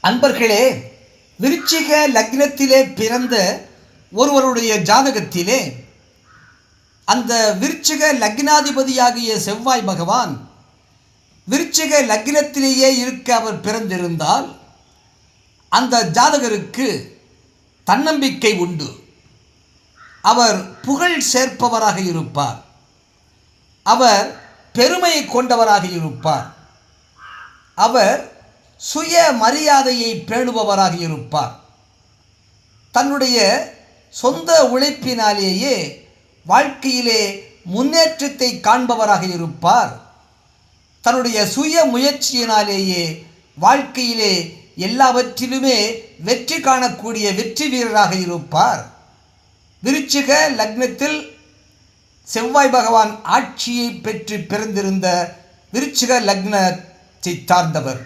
அன்பர்களே, விருச்சிக லக்னத்திலே பிறந்த ஒருவருடைய ஜாதகத்திலே அந்த விருச்சிக லக்னாதிபதியாகிய செவ்வாய் பகவான் விருச்சிக லக்னத்திலேயே இருக்க அவர் பிறந்திருந்தால் அந்த ஜாதகருக்கு தன்னம்பிக்கை உண்டு. அவர் புகழ் சேர்ப்பவராக இருப்பார். அவர் பெருமை கொண்டவராக இருப்பார். அவர் சுய மரியாதையை பேணுபவராக இருப்பார். தன்னுடைய சொந்த உழைப்பினாலேயே வாழ்க்கையிலே முன்னேற்றத்தை காண்பவராக இருப்பார். தன்னுடைய சுய முயற்சியினாலேயே வாழ்க்கையிலே எல்லாவற்றிலுமே வெற்றி காணக்கூடிய வெற்றி வீரராக இருப்பார். விருச்சிக லக்னத்தில் செவ்வாய் பகவான் ஆட்சியை பெற்று பிறந்திருந்த விருச்சிக லக்னத்தை சார்ந்தவர்.